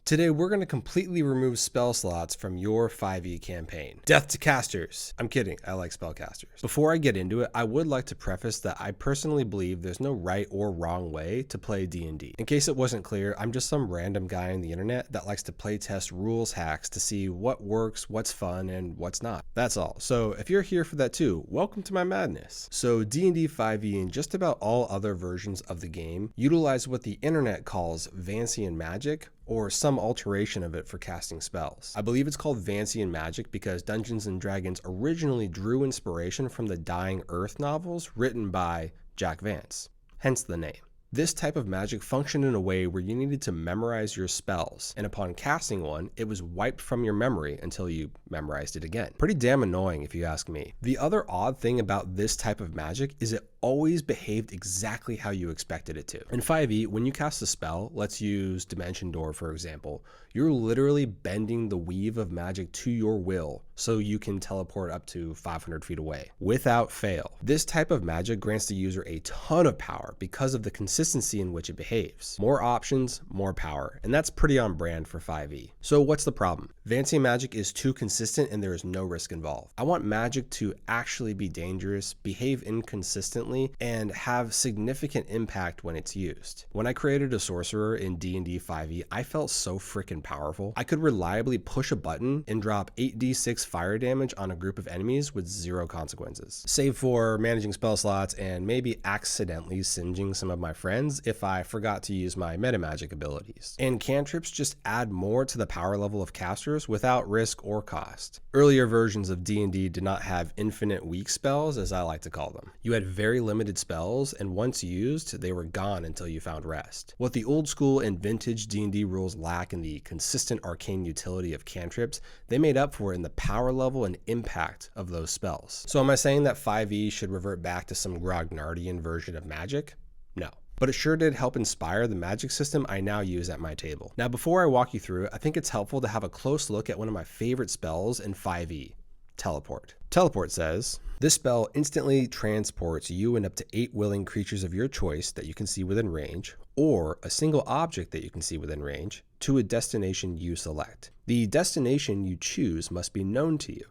Today we're going to completely remove spell slots from your 5e campaign. Death to casters. I'm kidding, I like spellcasters. Before I get into it, I would like to preface that I personally believe there's no right or wrong way to play D&D. In case it wasn't clear, I'm just some random guy on the internet that likes to play test rules hacks to see what works, what's fun, and what's not. That's all. So if you're here for that too, welcome to my madness. So D&D 5e and just about all other versions of the game utilize what the internet calls Vancian magic, or some alteration of it for casting spells. I believe it's called Vancian magic because Dungeons & Dragons originally drew inspiration from the Dying Earth novels written by Jack Vance, hence the name. This type of magic functioned in a way where you needed to memorize your spells, and upon casting one, it was wiped from your memory until you memorized it again. Pretty damn annoying if you ask me. The other odd thing about this type of magic is it always behaved exactly how you expected it to. In 5e, when you cast a spell, let's use Dimension Door for example, you're literally bending the weave of magic to your will so you can teleport up to 500 feet away without fail. This type of magic grants the user a ton of power because of the consistency in which it behaves. More options, more power, and that's pretty on brand for 5e. So what's the problem? Vancian magic is too consistent and there is no risk involved. I want magic to actually be dangerous, behave inconsistently, and have significant impact when it's used. When I created a sorcerer in D&D 5e, I felt so freaking powerful. I could reliably push a button and drop 8d6 fire damage on a group of enemies with zero consequences, save for managing spell slots and maybe accidentally singeing some of my friends if I forgot to use my metamagic abilities. And cantrips just add more to the power level of casters without risk or cost. Earlier versions of D&D did not have infinite weak spells, as I like to call them. You had very limited spells, and once used, they were gone until you found rest. What the old school and vintage D&D rules lack in the consistent arcane utility of cantrips, they made up for it in the power level and impact of those spells. So am I saying that 5e should revert back to some Grognardian version of magic? No. But it sure did help inspire the magic system I now use at my table. Now before I walk you through it, I think it's helpful to have a close look at one of my favorite spells in 5e, Teleport. Teleport says, this spell instantly transports you and up to 8 willing creatures of your choice that you can see within range, or a single object that you can see within range, to a destination you select. The destination you choose must be known to you,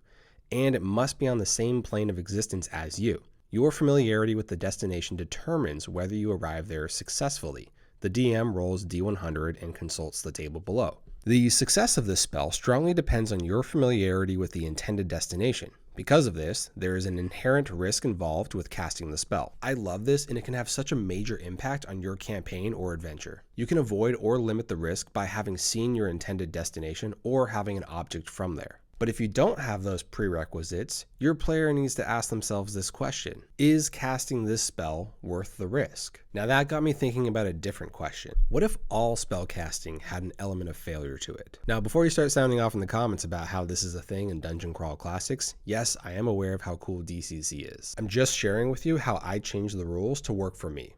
and it must be on the same plane of existence as you. Your familiarity with the destination determines whether you arrive there successfully. The DM rolls D100 and consults the table below. The success of this spell strongly depends on your familiarity with the intended destination. Because of this, there is an inherent risk involved with casting the spell. I love this, and it can have such a major impact on your campaign or adventure. You can avoid or limit the risk by having seen your intended destination or having an object from there. But if you don't have those prerequisites, your player needs to ask themselves this question: is casting this spell worth the risk? Now that got me thinking about a different question. What if all spell casting had an element of failure to it? Now before you start sounding off in the comments about how this is a thing in Dungeon Crawl Classics, yes, I am aware of how cool DCC is. I'm just sharing with you how I changed the rules to work for me.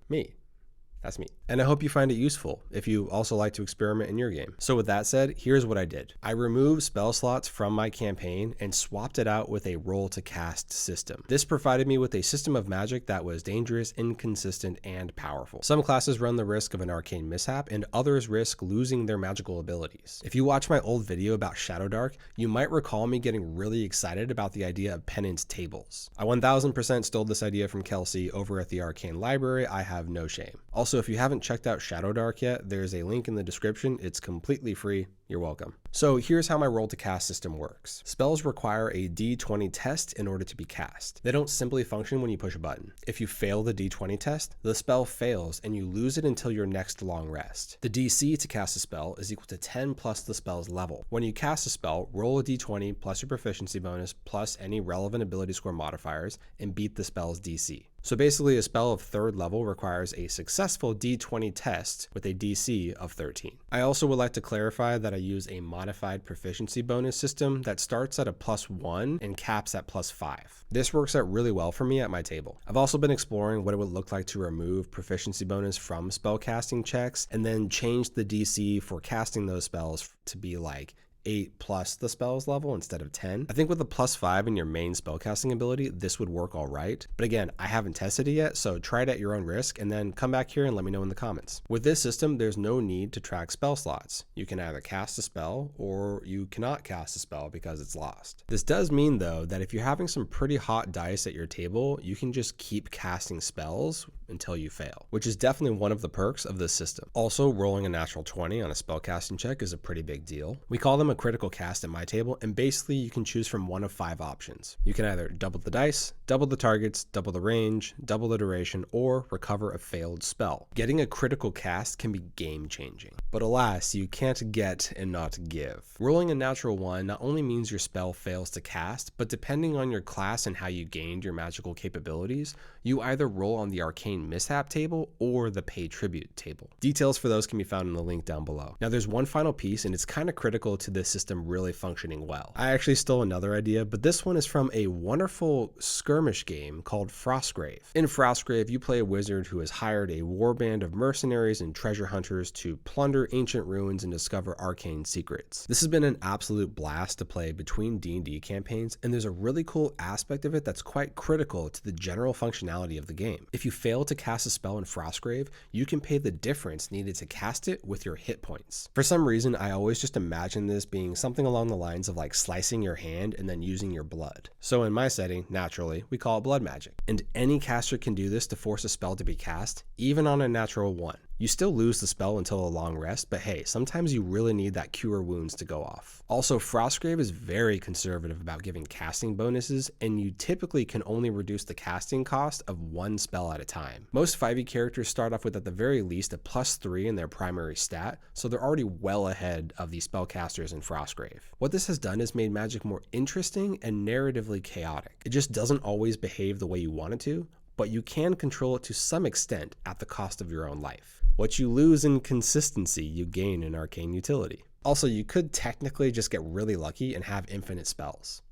That's me. And I hope you find it useful if you also like to experiment in your game. So with that said, here's what I did. I removed spell slots from my campaign and swapped it out with a roll to cast system. This provided me with a system of magic that was dangerous, inconsistent, and powerful. Some classes run the risk of an arcane mishap and others risk losing their magical abilities. If you watch my old video about Shadowdark, you might recall me getting really excited about the idea of penance tables. I 1000% stole this idea from Kelsey over at the Arcane Library. I have no shame. Also, if you haven't checked out Shadowdark yet, there's a link in the description. It's completely free. You're welcome. So here's how my roll to cast system works. Spells require a D20 test in order to be cast. They don't simply function when you push a button. If you fail the D20 test, the spell fails and you lose it until your next long rest. The DC to cast a spell is equal to 10 plus the spell's level. When you cast a spell, roll a D20 plus your proficiency bonus plus any relevant ability score modifiers and beat the spell's DC. So basically a spell of 3rd level requires a successful D20 test with a DC of 13. I also would like to clarify that I use a modified proficiency bonus system that starts at a +1 and caps at +5. This works out really well for me at my table. I've also been exploring what it would look like to remove proficiency bonus from spellcasting checks and then change the DC for casting those spells to be like 8 plus the spell's level instead of 10. I think with a +5 in your main spellcasting ability, this would work all right. But again, I haven't tested it yet, so try it at your own risk and then come back here and let me know in the comments. With this system, there's no need to track spell slots. You can either cast a spell or you cannot cast a spell because it's lost. This does mean though that if you're having some pretty hot dice at your table, you can just keep casting spells until you fail, which is definitely one of the perks of this system. Also, rolling a natural 20 on a spellcasting check is a pretty big deal. We call them a critical cast at my table, and basically you can choose from one of 5 options. You can either double the dice, double the targets, double the range, double the duration, or recover a failed spell. Getting a critical cast can be game changing, but alas, you can't get and not give. Rolling a natural 1 not only means your spell fails to cast, but depending on your class and how you gained your magical capabilities, you either roll on the arcane mishap table or the pay tribute table. Details for those can be found in the link down below. Now there's one final piece, and it's kind of critical to this system really functioning well. I actually stole another idea, but this one is from a wonderful skirmish game called Frostgrave. In Frostgrave, you play a wizard who has hired a warband of mercenaries and treasure hunters to plunder ancient ruins and discover arcane secrets. This has been an absolute blast to play between D&D campaigns, and there's a really cool aspect of it that's quite critical to the general functionality of the game. If you fail to cast a spell in Frostgrave, you can pay the difference needed to cast it with your hit points. For some reason, I always just imagine this being something along the lines of like slicing your hand and then using your blood. So in my setting, naturally, we call it blood magic. And any caster can do this to force a spell to be cast, even on a natural 1. You still lose the spell until a long rest, but hey, sometimes you really need that cure wounds to go off. Also, Frostgrave is very conservative about giving casting bonuses, and you typically can only reduce the casting cost of 1 spell at a time. Most 5e characters start off with at the very least a +3 in their primary stat, so they're already well ahead of the spellcasters in Frostgrave. What this has done is made magic more interesting and narratively chaotic. It just doesn't always behave the way you want it to, but you can control it to some extent at the cost of your own life. What you lose in consistency, you gain in arcane utility. Also, you could technically just get really lucky and have infinite spells.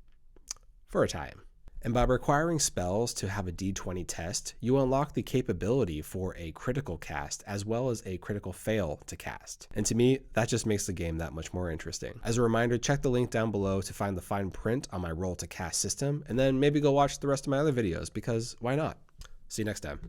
For a time. And by requiring spells to have a d20 test, you unlock the capability for a critical cast as well as a critical fail to cast. And to me, that just makes the game that much more interesting. As a reminder, check the link down below to find the fine print on my roll to cast system, and then maybe go watch the rest of my other videos because why not? See you next time.